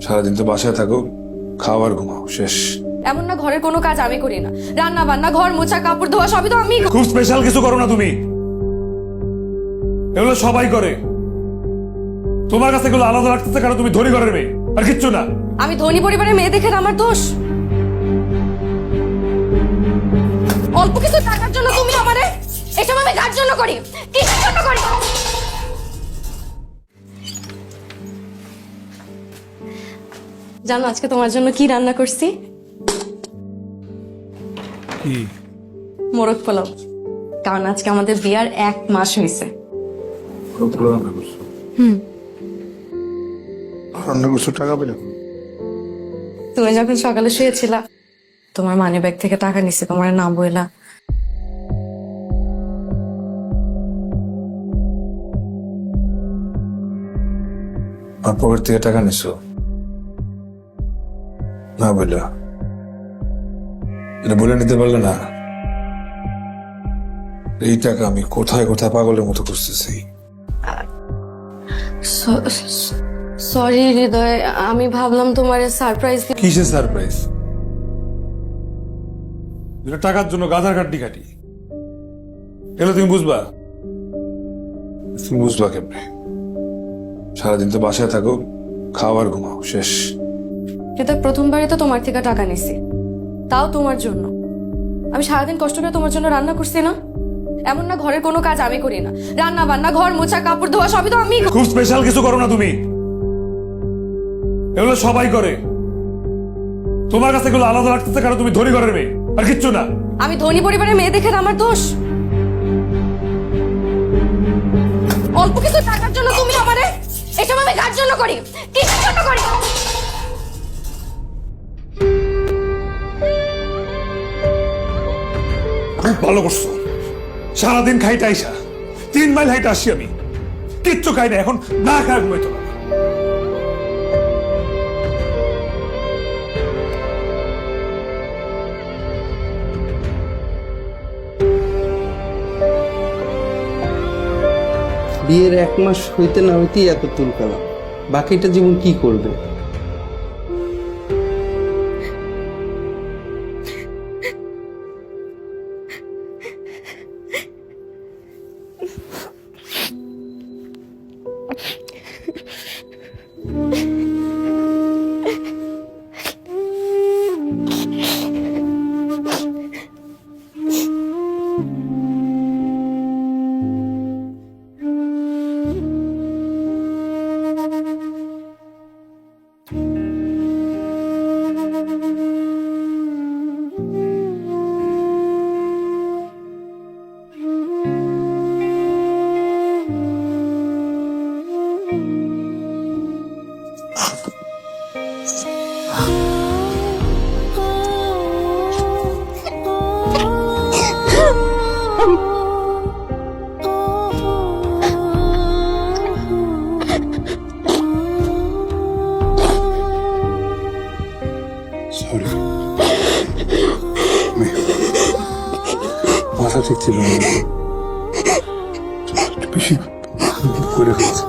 সারাদিন তো বাসায় থাকো, খাওয়ার ঘুমাও, শেষ। এমন না ঘরের কোনো কাজ আমি করি না, রান্না বান্না, ঘর মোছা, কাপড় ধোয়া সবই তো আমি। খুব স্পেশাল কিছু করো না তুমি, এগুলো সবাই করে। তোমার কাছে এগুলো আলাদা লাগতেছে কারণ তুমি ধনী ঘরের মেয়ে, আর কিচ্ছু না। আমি ধনী পরিবারের মেয়ে দেখে আমার দোষ? অল্প কিছু টাকার জন্য তুমি আমারে এসব আমি কার জন্য করি, কিসের জন্য করি? জানো আজকে তোমার জন্য কি রান্না করছি? কি? মোরগ পোলাও। কারণ আজকে আমাদের বিয়ার 1 মাস হয়েছে। রান্না করছো টাকা পেলে? তুমি যখন সকালে শুয়েছিলা তোমার মানি ব্যাগ থেকে টাকা নিচ্ছে, তোমার নাম বইলা। আমার পকেট থেকে টাকা নিছো না বললা? এটা বলে নিতে পারলে না? এই টাকা আমি কোথায় কোথায় পাগলের মতো খুঁজতেছি। সরি হৃদয়, আমি ভাবলাম তোমার সারপ্রাইজ। কিসের সারপ্রাইজ? যেটা টাকার জন্য গাধার কাটি কাটি, এগুলো তুমি বুঝবা? তুমি বুঝবা কেমনে? সারাদিন তো বাসায় থাকো, খাওয়ার ঘুমাও, শেষ। হৃদয়, প্রথমবারই তো তোমার থেকে টাকা নিছি, তাও তোমার জন্য। আমি সারাদিন কষ্ট করে তোমার জন্য রান্না করছি না? এমন না ঘরের কোনো কাজ আমি করি না, রান্না বান্না, ঘর মোছা, কাপড় ধোয়া সবই তো আমি। খুব স্পেশাল কিছু করো না তুমি, এগুলো সবাই করে। তোমার কাছে এগুলো আলাদা লাগতেছে কারণ তুমি ধনী ঘরের মেয়ে, আর কিচ্ছু না। আমি ধনী পরিবারের মেয়ে দেখে আমার দোষ? অল্প কিছু টাকার জন্য তুমি আমারে এসব আমি কার জন্য করি, কিসের জন্য করি? খুব ভালো করছো। সারাদিন খাইতে আইসা 3 মাইল হাইটে আসি আমি, কিচ্ছু খাই না, এখন না খায় ঘুমাইতো না। বিয়ের 1 মাস হইতে না হইতেই এত তুলকালাম, বাকিটা জীবন কি করবে? সরি, মাথা ঠিক ছিল না, বেশি করে ফেলছি।